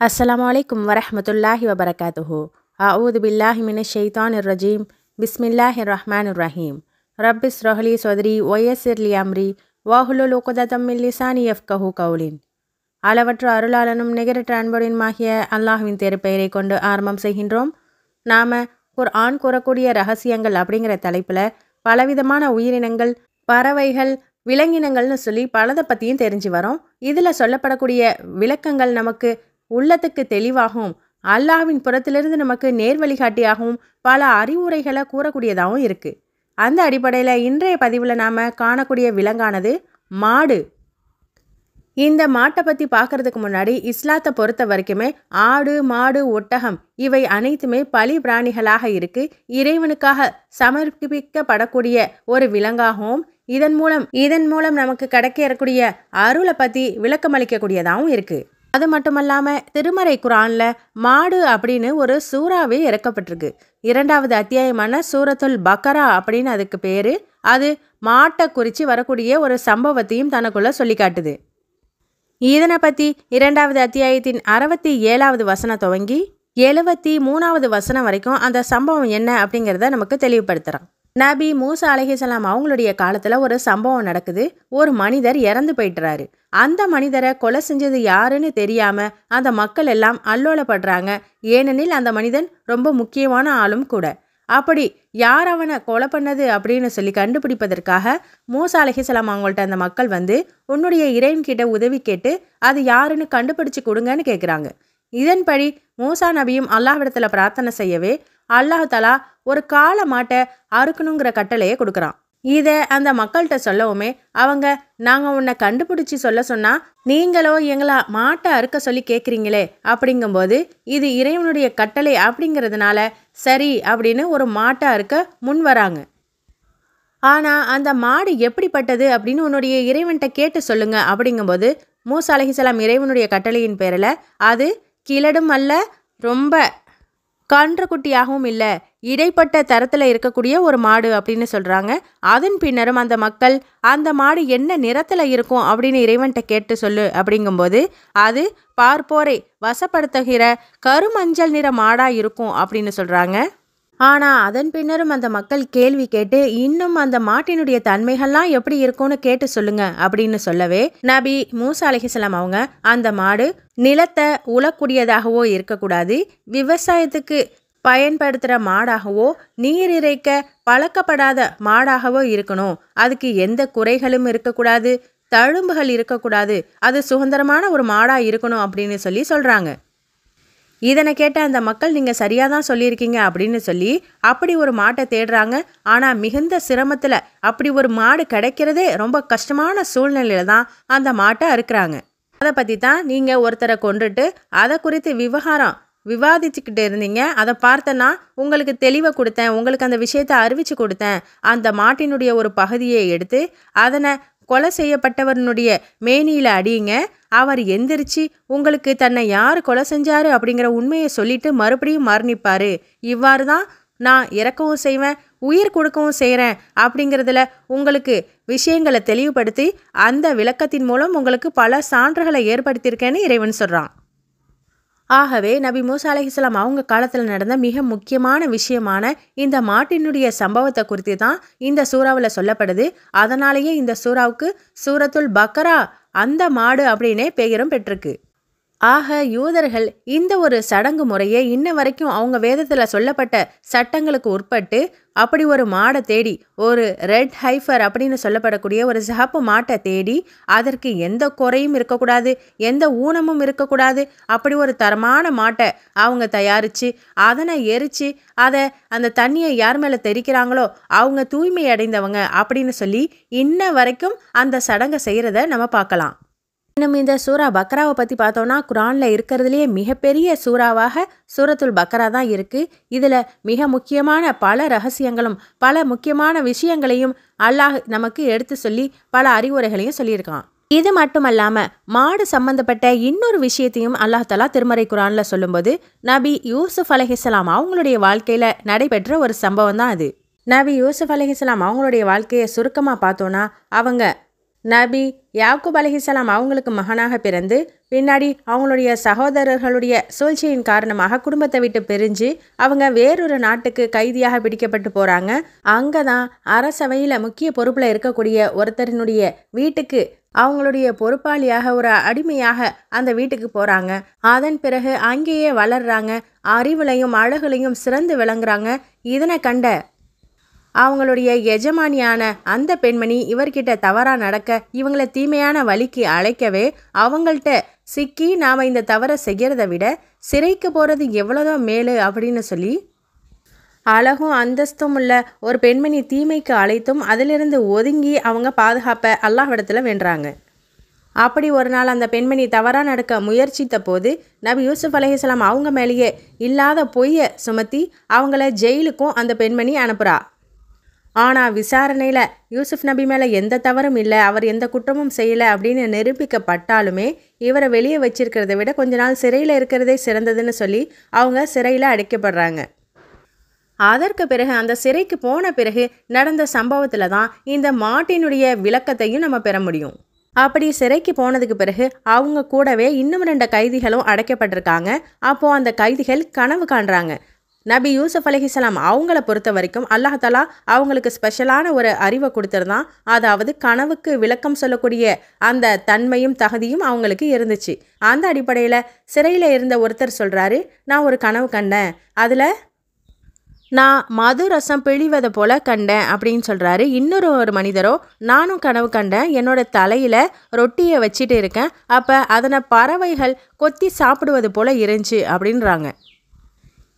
அஸ்ஸலாமு அலைக்கும் வரஹ்மத்துல்லாஹி வபரகாத்துஹு. அஊது பில்லாஹி மினஷ் ஷைத்தானிர் ரஜீம். பிஸ்மில்லாஹிர் ரஹ்மானிர் ரஹீம். ரப்பிஸ் ரஹ்லி சொதரி ஒயசிர்லி அம்ரி வாஹுலுல் உக்ததம் மின் லிசானி யஃப்கஹு கௌலின். அளவற்ற அருளாளனும் நிகரற்ற அன்புடனுமாகிய அல்லாஹ்வின் திருப்பெயரை கொண்டு ஆரம்பம் செய்கின்றோம். நாம் குர்ஆன் கூறக்கூடிய ரகசியங்கள் அப்படிங்கிற தலைப்பில் பலவிதமான உயிரினங்கள், பறவைகள், விலங்கினங்கள்னு சொல்லி பலதை பற்றியும் தெரிஞ்சு வரோம். இதில் சொல்லப்படக்கூடிய விளக்கங்கள் நமக்கு உள்ளத்துக்கு தெளிவாகவும் அல்லாஹ்வின் புறத்திலிருந்து நமக்கு நேர் வழிகாட்டியாகவும் பல அறிவுரைகளை கூறக்கூடியதாகவும் இருக்குது. அந்த அடிப்படையில் இன்றைய பதிவில் நாம் காணக்கூடிய விலங்கானது மாடு. இந்த மாட்டை பற்றி பார்க்குறதுக்கு முன்னாடி இஸ்லாத்தை பொறுத்த வரைக்குமே ஆடு, மாடு, ஒட்டகம் இவை அனைத்துமே பலி பிராணிகளாக இருக்குது. இறைவனுக்காக சமர்ப்பிக்கப்படக்கூடிய ஒரு விலங்காகவும் இதன் மூலம் நமக்கு கிடைக்கக்கூடிய அருளை பற்றி விளக்கமளிக்கக்கூடியதாகவும் இருக்குது. அது மட்டும் இல்லாமல் திருமறை குர்ஆனில் மாடு அப்படின்னு ஒரு சூறாவே இறக்கப்பட்டிருக்கு. 2வது அத்தியாயமான சூரத்துல் பக்கரா அப்படின்னு அதுக்கு பேர். அது மாட்டை குறித்து வரக்கூடிய ஒரு சம்பவத்தையும் தனக்குள்ளே சொல்லி காட்டுது. இதனை பற்றி 2வது அத்தியாயத்தின் 67வது வசனம் துவங்கி 73வது வசனம் வரைக்கும் அந்த சம்பவம் என்ன அப்படிங்கிறத நமக்கு தெளிவுபடுத்துகிறான். நபி மூசா அலைஹிஸ்ஸலாம் அவங்களுடைய காலத்தில் ஒரு சம்பவம் நடக்குது. ஒரு மனிதர் இறந்து போயிட்டுறாரு. அந்த மனிதரை கொலை செஞ்சது யாருன்னு தெரியாமல் அந்த மக்கள் எல்லாம் அல்லோலப்படுறாங்க. ஏனெனில் அந்த மனிதன் ரொம்ப முக்கியமான ஆளும் கூட. அப்படி யார் அவனை கொலை பண்ணது அப்படின்னு சொல்லி கண்டுபிடிப்பதற்காக மூசா அலைஹிஸ்ஸலாம் அவங்கள்ட்ட அந்த மக்கள் வந்து உன்னுடைய இறைவன்கிட்ட உதவி கேட்டு அது யாருன்னு கண்டுபிடிச்சு கொடுங்கன்னு கேட்குறாங்க. இதன்படி மூசா நபியும் அல்லாஹ்விடத்தில் பிரார்த்தனை செய்யவே அல்லாஹ் தஆலா ஒரு காளை மாட்டை அறுக்கணுங்கிற கட்டளையை கொடுக்குறான். இதை அந்த மக்கள்கிட்ட சொல்லவுமே அவங்க நாங்கள் உன்னை கண்டுபிடிச்சி சொல்ல சொன்னால் நீங்களோ எங்களை மாட்டை அறுக்க சொல்லி கேட்குறீங்களே அப்படிங்கும்போது இது இறைவனுடைய கட்டளை அப்படிங்கிறதுனால சரி அப்படின்னு ஒரு மாட்டை அறுக்க முன் வராங்க. ஆனால் அந்த மாடு எப்படிப்பட்டது அப்படின்னு உன்னுடைய இறைவன்கிட்ட கேட்டு சொல்லுங்க அப்படிங்கும்போது மூசா அலைஹிஸ்ஸலாம் இறைவனுடைய கட்டளையின் பேரில் அது கிழடும் அல்ல, ரொம்ப கன்றுக்குட்டியாகவும் இல்லை, இடைப்பட்ட தரத்தில் இருக்கக்கூடிய ஒரு மாடு அப்படின்னு சொல்கிறாங்க. அதன் பின்னரும் அந்த மக்கள் அந்த மாடு என்ன நிறத்தில் இருக்கும் அப்படின்னு இறைவன்கிட்ட கேட்டு சொல்லு அப்படிங்கும்போது அது பார்ப்போரை வசப்படுத்துகிற கருமஞ்சள் நிற மாடாக இருக்கும் அப்படின்னு சொல்கிறாங்க. ஆனால் அதன் பின்னரும் அந்த மக்கள் கேள்வி கேட்டு இன்னும் அந்த மாட்டினுடைய தன்மைகள்லாம் எப்படி இருக்கும்னு கேட்டு சொல்லுங்க அப்படின்னு சொல்லவே நபி மூசா அலைஹிஸ்ஸலாம் அவங்க அந்த மாடு நிலத்தை உழக்கூடியதாகவோ இருக்கக்கூடாது, விவசாயத்துக்கு பயன்படுத்துகிற மாடாகவோ நீர் இறைக்க பழக்கப்படாத மாடாகவோ இருக்கணும், அதுக்கு எந்த குறைகளும் இருக்கக்கூடாது, தழும்புகள் இருக்கக்கூடாது, அது சுதந்திரமான ஒரு மாடாக இருக்கணும் அப்படின்னு சொல்கிறாங்க. இதனை கேட்ட அந்த மக்கள் நீங்கள் சரியாக தான் சொல்லியிருக்கீங்க அப்படின்னு சொல்லி அப்படி ஒரு மாட்டை தேடுறாங்க. ஆனால் மிகுந்த சிரமத்தில் அப்படி ஒரு மாடு கிடைக்கிறதே ரொம்ப கஷ்டமான சூழ்நிலையில் தான் அந்த மாட்டை அறுக்கிறாங்க. அதை பற்றி தான் நீங்கள் ஒருத்தரை கொண்டுட்டு அதை குறித்து விவாதிச்சுக்கிட்டு இருந்தீங்க. அதை பார்த்தனா உங்களுக்கு தெளிவை கொடுத்தேன், உங்களுக்கு அந்த விஷயத்தை அறிவித்து கொடுத்தேன். அந்த மாட்டினுடைய ஒரு பகுதியை எடுத்து அதனை கொலை செய்யப்பட்டவனுடைய மேனியில் அடியுங்க. அவர் எந்திரிச்சு உங்களுக்கு தன்னை யார் கொலை செஞ்சாரு அப்படிங்கிற உண்மையை சொல்லிட்டு மறுபடியும் மரணிப்பார். இவ்வாறு தான் நான் இறக்கவும் செய்வேன், உயிர் கொடுக்கவும் செய்கிறேன் அப்படிங்கிறதுல உங்களுக்கு விஷயங்களை தெளிவுபடுத்தி அந்த விளக்கத்தின் மூலம் உங்களுக்கு பல சான்றுகளை ஏற்படுத்தியிருக்கேன்னு இறைவன் சொல்கிறான். ஆகவே நபி மூசா அலைஹிஸ்ஸலாம் அவங்க காலத்தில் நடந்த மிக முக்கியமான விஷயமான இந்த மாட்டினுடைய சம்பவத்தை குறித்து தான் இந்த சூறாவில் சொல்லப்படுது. அதனாலேயே இந்த சூறாவுக்கு சூரத்துல் பக்கரா அந்த மாடு அப்படின்னே பெயரும் பெற்றிருக்கு. ஆக யூதர்கள் இந்த ஒரு சடங்கு முறையை இன்ன வரைக்கும் அவங்க வேதத்தில் சொல்லப்பட்ட சட்டங்களுக்கு உட்பட்டு அப்படி ஒரு மாடை தேடி, ஒரு ரெட் ஹைஃபர் அப்படின்னு சொல்லப்படக்கூடிய ஒரு சிகப்பு மாட்டை தேடி அதற்கு எந்த குறையும் இருக்கக்கூடாது, எந்த ஊனமும் இருக்கக்கூடாது, அப்படி ஒரு தரமான மாட்டை அவங்க தயாரித்து அதனை எரித்து அதை அந்த தண்ணியை யார் மேலே தெரிக்கிறாங்களோ அவங்க தூய்மை அடைந்தவங்க அப்படின்னு சொல்லி இன்ன வரைக்கும் அந்த சடங்கை செய்கிறத நம்ம பார்க்கலாம். இன்னும் இந்த சூரா பக்ராவை பற்றி பார்த்தோன்னா குர்ஆனில் இருக்கிறதுலேயே மிகப்பெரிய சூறாவாக சூரத்துல் பக்ரா தான் இருக்குது. இதில் மிக முக்கியமான பல ரகசியங்களும் பல முக்கியமான விஷயங்களையும் அல்லாஹ் நமக்கு எடுத்து சொல்லி பல அறிவுரைகளையும் சொல்லியிருக்கான். இது மட்டுமல்லாமல் மாடு சம்பந்தப்பட்ட இன்னொரு விஷயத்தையும் அல்லாஹ் தஆலா திருமறை குர்ஆனில் சொல்லும்போது நபி யூசுப் அலைஹிஸ்ஸலாம் அவங்களுடைய வாழ்க்கையில் நடைபெற்ற ஒரு சம்பவம் தான் அது. நபி யூசுப் அலைஹிஸ்ஸலாம் அவங்களுடைய வாழ்க்கையை சுருக்கமாக பார்த்தோன்னா அவங்க நபி யாக்கூப் அலைஹிஸ்ஸலாம் அவங்களுக்கு மகனாக பிறந்து பின்னாடி அவங்களுடைய சகோதரர்களுடைய சூழ்ச்சியின் காரணமாக குடும்பத்தை விட்டு பிரிஞ்சு அவங்க வேறொரு நாட்டுக்கு கைதியாக பிடிக்கப்பட்டு போகிறாங்க. அங்கே தான் அரசவையில் முக்கிய பொறுப்பில் இருக்கக்கூடிய ஒருத்தரினுடைய வீட்டுக்கு அவங்களுடைய பொறுப்பாளியாக ஒரு அடிமையாக அந்த வீட்டுக்கு போகிறாங்க. அதன் பிறகு அங்கேயே வளர்றாங்க. அறிவுலையும் அழகுலையும் சிறந்து விளங்குறாங்க. இதனை கண்ட அவங்களுடைய எஜமானியான அந்த பெண்மணி இவர்கிட்ட தவறாக நடக்க இவங்களை தீமையான வழிக்கு அழைக்கவே அவங்கள்ட்ட சிக்கி நாம் இந்த தவறை செய்கிறத விட சிறைக்கு போகிறது எவ்வளோதோ மேலு அப்படின்னு சொல்லி அழகும் அந்தஸ்தும் உள்ள ஒரு பெண்மணி தீமைக்கு அழைத்தும் அதிலிருந்து ஒதுங்கி அவங்க பாதுகாப்பை அல்லாஹ்விடத்தில் வேண்டுறாங்க. அப்படி ஒரு நாள் அந்த பெண்மணி தவறாக நடக்க முயற்சித்த போது நபி யூசுப் அலைஹிஸ்ஸலாம் அவங்க மேலேயே இல்லாத பொய்யை சுமத்தி அவங்கள ஜெயிலுக்கும் அந்த பெண்மணி அனுப்புகிறா. ஆனால் விசாரணையில் யூசுப் நபி மேலே எந்த தவறும் இல்லை, அவர் எந்த குற்றமும் செய்யலை அப்படின்னு நிரூபிக்கப்பட்டாலுமே இவரை வெளியே வச்சிருக்கிறத விட கொஞ்ச நாள் சிறையில் இருக்கிறதே சிறந்ததுன்னு சொல்லி அவங்க சிறையில் அடைக்கப்படுறாங்க. அதற்கு பிறகு அந்த சிறைக்கு போன பிறகு நடந்த சம்பவத்தில் தான் இந்த மாட்டினுடைய விளக்கத்தையும் நம்ம பெற முடியும். அப்படி சிறைக்கு போனதுக்கு பிறகு அவங்க கூடவே இன்னும் 2 கைதிகளும் அடைக்கப்பட்டிருக்காங்க. அப்போது அந்த கைதிகள் கனவு காண்றாங்க. நபி யூசுப் அலைஹிஸ்ஸலாம் அவங்கள பொறுத்த வரைக்கும் அல்லாஹ் தஆலா அவங்களுக்கு ஸ்பெஷலான ஒரு அறிவை கொடுத்துருந்தான். அதாவது கனவுக்கு விளக்கம் சொல்லக்கூடிய அந்த தன்மையும் தகுதியும் அவங்களுக்கு இருந்துச்சு. அந்த அடிப்படையில் சிறையில் இருந்த ஒருத்தர் சொல்கிறாரு, நான் ஒரு கனவு கண்டேன், அதில் நான் மது ரசம் பிழிவதை போல கண்டேன் அப்படின்னு சொல்கிறாரு. ஒரு மனிதரோ, நானும் கனவு கண்டேன், என்னோட தலையில் ரொட்டியை வச்சுட்டு இருக்கேன், அப்போ அதனை பறவைகள் கொத்தி சாப்பிடுவது போல இருந்துச்சு அப்படின்றாங்க.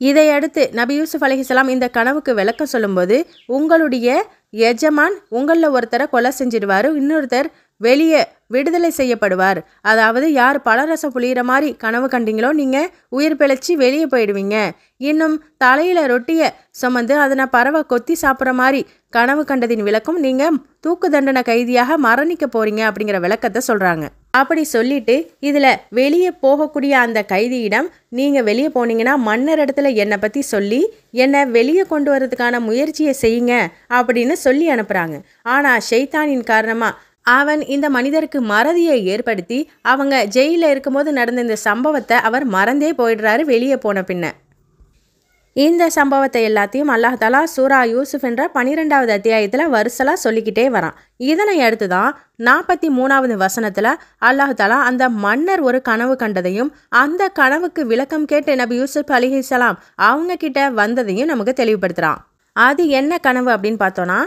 இதையடுத்து நபி யூசுப் அலைஹிஸ்ஸலாம் இந்த கனவுக்கு விளக்கம் சொல்லும்போது, உங்களுடைய எஜமான் உங்களில் ஒருத்தரை கொலை செஞ்சிடுவார், இன்னொருத்தர் வெளியே விடுதலை செய்யப்படுவார். அதாவது யார் பழரசம் புளிகிற மாதிரி கனவு கண்டீங்களோ நீங்கள் உயிர் பிழைச்சி வெளியே போயிடுவீங்க. இன்னும் தலையில் ரொட்டியை சுமந்து அதனை பறவை கொத்தி சாப்பிட்ற மாதிரி கனவு கண்டதின் விளக்கம் நீங்கள் தூக்கு தண்டனை கைதியாக மரணிக்க போகிறீங்க அப்படிங்கிற விளக்கத்தை சொல்கிறாங்க. அப்படி சொல்லிட்டு இதில் வெளியே போகக்கூடிய அந்த கைதியிடம் நீங்கள் வெளியே போனீங்கன்னா மன்னர் இடத்துல என்னை பற்றி சொல்லி என்னை வெளியே கொண்டு வரதுக்கான முயற்சியை செய்யுங்க அப்படின்னு சொல்லி அனுப்புகிறாங்க. ஆனால் ஷைத்தானின் காரணமாக அவன் இந்த மனிதருக்கு மறதியை ஏற்படுத்தி அவங்க ஜெயிலில் இருக்கும்போது நடந்த இந்த சம்பவத்தை அவர் மறந்தே போயிடுறாரு வெளியே போன பின்ன. இந்த சம்பவத்தை எல்லாத்தையும் அல்லாஹ் தஆலா சூரா யூசுப் என்ற 12வது அத்தியாயத்தில் வருசலாக சொல்லிக்கிட்டே வரான். இதனை அடுத்து தான் 43வது வசனத்தில் அல்லாஹ் தஆலா அந்த மன்னர் ஒரு கனவு கண்டதையும் அந்த கனவுக்கு விளக்கம் கேட்டு நபி யூசுப் அலைஹிஸ்ஸலாம் அவங்க கிட்ட வந்ததையும் நமக்கு தெளிவுபடுத்துகிறான். அது என்ன கனவு அப்படின்னு பார்த்தோன்னா,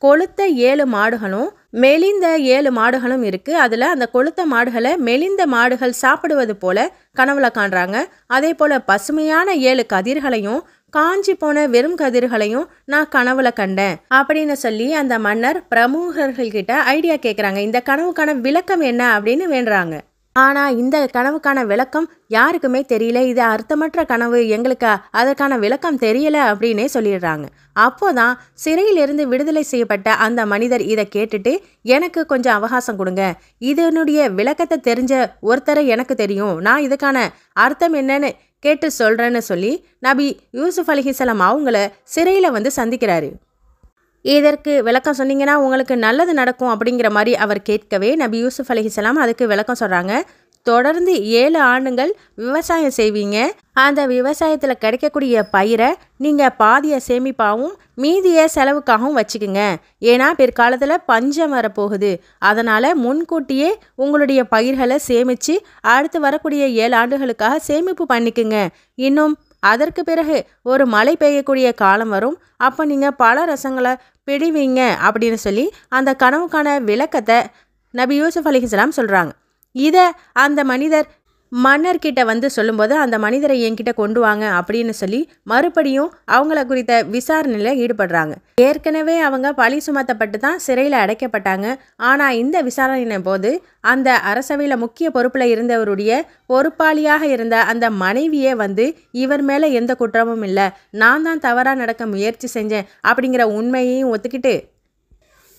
கொளுத்த 7 மாடுகளும் மெலிந்த 7 மாடுகளும் இருக்குது. அதில் அந்த கொளுத்த மாடுகளை மெலிந்த மாடுகள் சாப்பிடுவது போல கனவுல காண்றாங்க. அதே போல் பசுமையான 7 கதிர்களையும் காஞ்சி போன வெறும் கதிர்களையும் நான் கனவுல கண்டேன் அப்படின்னு சொல்லி அந்த மன்னர் பிரமுகர்கள்கிட்ட ஐடியா கேட்குறாங்க. இந்த கனவுக்கான விளக்கம் என்ன அப்படின்னு வேண்டுறாங்க. ஆனால் இந்த கனவுக்கான விளக்கம் யாருக்குமே தெரியல, இது அர்த்தமற்ற கனவு, எங்களுக்கு அதற்கான விளக்கம் தெரியல அப்படின்னே சொல்லிடுறாங்க. அப்போதான் சிறையிலிருந்து விடுதலை செய்யப்பட்ட அந்த மனிதர் இதை கேட்டுட்டு, எனக்கு கொஞ்சம் அவகாசம் கொடுங்க, இதனுடைய விளக்கத்தை தெரிஞ்ச ஒருத்தரை எனக்கு தெரியும், நான் இதுக்கான அர்த்தம் என்னன்னு கேட்டு சொல்கிறேன்னு சொல்லி நபி யூசுப் அலைஹிஸ்ஸலாம் அவங்கள சிறையில் வந்து சந்திக்கிறாரு. இதற்கு விளக்கம் சொன்னீங்கன்னா உங்களுக்கு நல்லது நடக்கும் அப்படிங்கிற மாதிரி அவர் கேட்கவே நபி யூசுப் அலைஹிஸ்ஸலாம் அதுக்கு விளக்கம் சொல்கிறாங்க. தொடர்ந்து 7 ஆண்டுகள் விவசாயம் செய்வீங்க, அந்த விவசாயத்தில் கிடைக்கக்கூடிய பயிரை நீங்கள் பாதியை சேமிப்பாகவும் மீதியை செலவுக்காகவும் வச்சுக்குங்க. ஏன்னா பிற்காலத்தில் பஞ்சம் வரப்போகுது, அதனால் முன்கூட்டியே உங்களுடைய பயிர்களை சேமித்து அடுத்து வரக்கூடிய 7 ஆண்டுகளுக்காக சேமிப்பு பண்ணிக்குங்க. இன்னும் அதற்கு பிறகு ஒரு மழை பெய்யக்கூடிய காலம் வரும், அப்போ நீங்கள் பல ரசங்களை பிடிவீங்க அப்படின்னு சொல்லி அந்த கனவுக்கான விளக்கத்தை நபி யூசுப் அலைஹிஸ்ஸலாம் சொல்கிறாங்க. இதை அந்த மனிதர் மன்னர்கிட்ட வந்து சொல்லும்போது அந்த மனிதரை என்கிட்ட கொண்டு வாங்க அப்படின்னு சொல்லி மறுபடியும் அவங்கள குறித்த விசாரணையில் ஈடுபடுறாங்க. ஏற்கனவே அவங்க பழி சுமத்தப்பட்டு தான் சிறையில் அடைக்கப்பட்டாங்க. ஆனால் இந்த விசாரணையின் போது அந்த அரசவையில் முக்கிய பொறுப்பில் இருந்தவருடைய பொறுப்பாளியாக இருந்த அந்த மனைவியே வந்து இவர் மேலே எந்த குற்றமும் இல்லை, நான் தான் தவறாக நடக்க முயற்சி செஞ்சேன் அப்படிங்கிற உண்மையையும் ஒத்துக்கிட்டு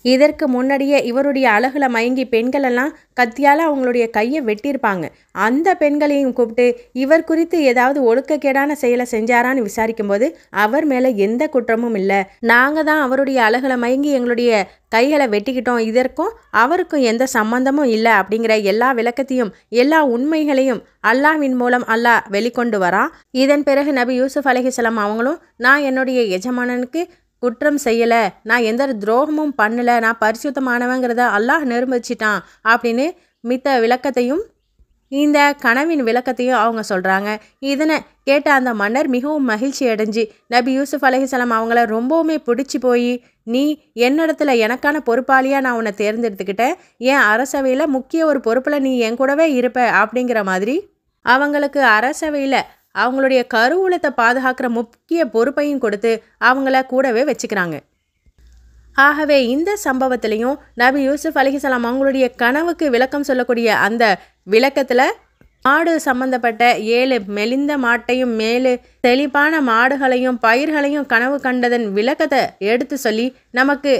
இதற்கு முன்னாடியே இவருடைய அழகுல மயங்கி பெண்களெல்லாம் கத்தியால் அவங்களுடைய கையை வெட்டியிருப்பாங்க. அந்த பெண்களையும் கூப்பிட்டு இவர் குறித்து ஏதாவது ஒழுக்கக்கேடான செயலை செஞ்சாரான்னு விசாரிக்கும்போது அவர் மேலே எந்த குற்றமும் இல்லை, நாங்கள் தான் அவருடைய அழகுல மயங்கி எங்களுடைய கைகளை வெட்டிக்கிட்டோம், இதற்கும் அவருக்கும் எந்த சம்பந்தமும் இல்லை அப்படிங்கிற எல்லா விளக்கத்தையும் எல்லா உண்மைகளையும் அல்லாஹ்வின் மூலம் அல்லாஹ் வெளிக்கொண்டு வரான். இதன் பிறகு நபி யூசுப் அலைஹிஸ்ஸலாம் அவங்களும் நான் என்னுடைய எஜமானனுக்கு குற்றம் செய்யலை, நான் எந்த துரோகமும் பண்ணலை, நான் பரிசுத்தமானவங்கிறத அல்லாஹ் நிரூபிச்சிட்டான் அப்படின்னு மித்த விளக்கத்தையும் இந்த கனவின் விளக்கத்தையும் அவங்க சொல்கிறாங்க. இதனை கேட்ட அந்த மன்னர் மிகவும் மகிழ்ச்சி அடைஞ்சு நபி யூசுப் அலைஹிஸ்ஸலாம் அவங்கள ரொம்பவுமே பிடிச்சி போய் நீ என்னிடத்துல எனக்கான பொறுப்பாளியாக நான் உன்னை தேர்ந்தெடுத்துக்கிட்டேன், என் அரசவையில் முக்கிய ஒரு பொறுப்பில் நீ என் கூடவே இருப்ப அப்படிங்கிற மாதிரி அவங்களுக்கு அரசவையில் அவங்களுடைய கருவூலத்தை பாதுகாக்கிற முக்கிய பொறுப்பையும் கொடுத்து அவங்கள கூடவே வச்சுக்கிறாங்க. ஆகவே இந்த சம்பவத்திலையும் நபி யூசுப் அலைஹிஸ்ஸலாம் அவங்களுடைய கனவுக்கு விளக்கம் சொல்லக்கூடிய அந்த விளக்கத்தில் மாடு சம்பந்தப்பட்ட 7 மெலிந்த மாட்டையும் 7 செழிப்பான மாடுகளையும் பயிர்களையும் கனவு கண்டதன் விளக்கத்தை எடுத்து சொல்லி நமக்கு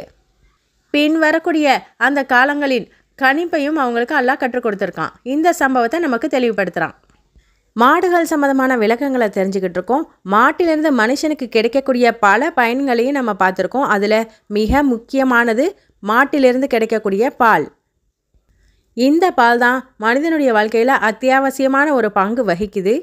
பின் வரக்கூடிய அந்த காலங்களின் கணிப்பையும் அவங்களுக்கு அல்லாஹ் கற்றுக் கொடுத்துருக்கான். இந்த சம்பவத்தை நமக்கு தெளிவுபடுத்துகிறான். மாடுகள் சம்மந்தமான விளக்கங்களை தெரிஞ்சுக்கிட்டு இருக்கோம். மாட்டிலிருந்து மனுஷனுக்கு கிடைக்கக்கூடிய பல பயன்களையும் நம்ம பார்த்துருக்கோம். அதில் மிக முக்கியமானது மாட்டிலிருந்து கிடைக்கக்கூடிய பால். இந்த பால் தான் மனிதனுடைய வாழ்க்கையில் அத்தியாவசியமான ஒரு பங்கு வகிக்குது.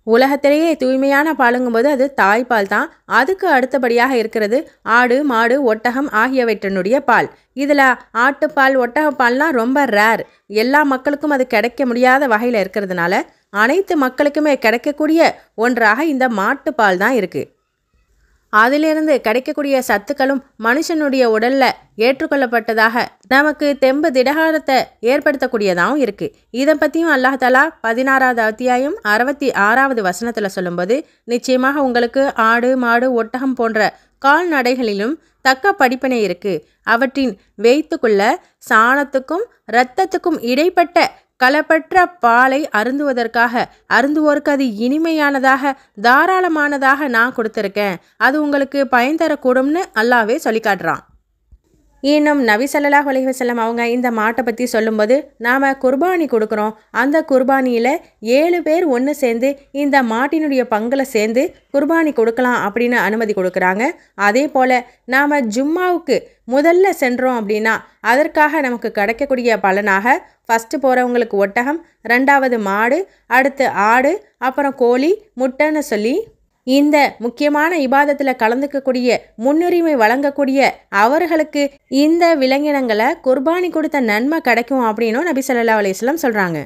உலகத்திலேயே தூய்மையான பாலுங்கும்போது அது தாய்ப்பால் தான். அதுக்கு அடுத்தபடியாக இருக்கிறது ஆடு, மாடு, ஒட்டகம் ஆகியவற்றினுடைய பால். இதில் ஆட்டுப்பால், ஒட்டகப்பால்லாம் ரொம்ப ரேர், எல்லா மக்களுக்கும் அது கிடைக்க முடியாத வகையில் இருக்கிறதுனால அனைத்து மக்களுக்குமே கிடைக்கக்கூடிய ஒன்றாக இந்த மாட்டுப்பால் தான் இருக்குது. அதிலிருந்து கிடைக்கக்கூடிய சத்துக்களும் மனுஷனுடைய உடலில் ஏற்றுக்கொள்ளப்பட்டதாக நமக்கு தெம்பு திடகாரத்தை ஏற்படுத்தக்கூடியதாகவும் இருக்குது. இதை பற்றியும் அல்லாஹ் தஆலா 16வது அத்தியாயம் 66வது வசனத்தில் சொல்லும்போது நிச்சயமாக உங்களுக்கு ஆடு, மாடு, ஒட்டகம் போன்ற கால்நடைகளிலும் தக்க படிப்பினை இருக்குது, அவற்றின் வெய்த்துக்குள்ள சாணத்துக்கும் இரத்தத்துக்கும் இடைப்பட்ட களப்பற்ற பாலை அருந்துவோருக்கு அது இனிமையானதாக தாராளமானதாக நான் கொடுத்துருக்கேன், அது உங்களுக்கு பயன் தரக்கூடும்னு அல்லாஹ்வே சொல்லி காட்டுறான். இன்னும் நபி ஸல்லல்லாஹு அலைஹி வஸல்லம் அவங்க இந்த மாட்டை பற்றி சொல்லும்போது நாம் குர்பானி கொடுக்குறோம், அந்த குர்பானியில் 7 பேர் ஒன்று சேர்ந்து இந்த மாட்டினுடைய பங்கில் சேர்ந்து குர்பானி கொடுக்கலாம் அப்படின்னு அனுமதி கொடுக்குறாங்க. அதே போல் நாம் ஜும்மாவுக்கு முதல்ல சென்றோம் அப்படின்னா அதற்காக நமக்கு கிடைக்கக்கூடிய பலனாக ஃபஸ்ட்டு போகிறவங்களுக்கு ஒட்டகம், 2வது மாடு, அடுத்து ஆடு, அப்புறம் கோழி, முட்டைன்னு சொல்லி இந்த முக்கியமான இபாதத்தில் கலந்துக்கக்கூடிய முன்னுரிமை வழங்கக்கூடிய அவர்களுக்கு இந்த விலங்கினங்களை குர்பானி கொடுத்த நன்மை கிடைக்கும் அப்படின்னும் நபி ஸல்லல்லாஹு அலைஹி வஸல்லம் சொல்கிறாங்க.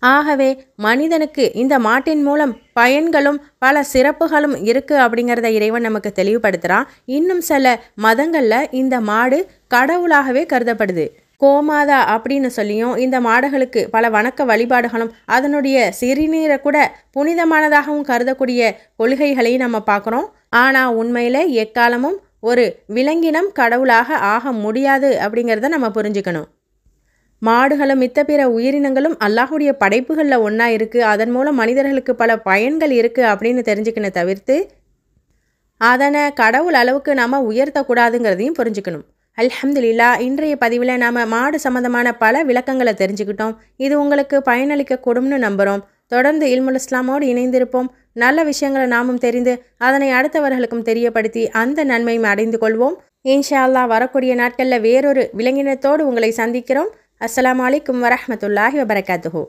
ஆகவே மனிதனுக்கு இந்த மாட்டின் மூலம் பயன்களும் பல சிறப்புகளும் இருக்குது அப்படிங்கிறத இறைவன் நமக்கு தெளிவுபடுத்துகிறான். இன்னும் சில மதங்களில் இந்த மாடு கடவுளாகவே கருதப்படுது. கோமாதா அப்படின்னு சொல்லியும் இந்த மாடுகளுக்கு பல வணக்க வழிபாடுகளும் அதனுடைய சிறுநீரை கூட புனிதமானதாகவும் கருதக்கூடிய கொள்கைகளையும் நம்ம பார்க்குறோம். ஆனால் உண்மையில் எக்காலமும் ஒரு விலங்கினம் கடவுளாக ஆக முடியாது அப்படிங்கிறத நம்ம புரிஞ்சுக்கணும். மாடுகளும் மித்த பிற உயிரினங்களும் அல்லாஹுடைய படைப்புகளில் ஒன்றா இருக்குது, அதன் மூலம் மனிதர்களுக்கு பல பயன்கள் இருக்குது அப்படின்னு தெரிஞ்சுக்கணும் தவிர்த்து அதனை கடவுள் அளவுக்கு நாம் உயர்த்தக்கூடாதுங்கிறதையும் புரிஞ்சுக்கணும். அல்ஹம்துலில்லாஹ், இன்றைய பதிவில் நாம் மாடு சம்பந்தமான பல விளக்கங்களை தெரிஞ்சுக்கிட்டோம். இது உங்களுக்கு பயனளிக்கக்கூடும்னு நம்புகிறோம். தொடர்ந்து இல்முல் இஸ்லாமோடு இணைந்திருப்போம். நல்ல விஷயங்களை நாமும் தெரிந்து அதனை அடுத்தவர்களுக்கும் தெரியப்படுத்தி அந்த நன்மையும் அடைந்து கொள்வோம். இன்ஷா அல்லாஹ் வரக்கூடிய நாட்களில் வேறொரு விலங்கினத்தோடு உங்களை சந்திக்கிறோம். அஸ்ஸலாமு அலைக்கும் வரஹ்மத்துல்லாஹி வபரகாத்துஹு.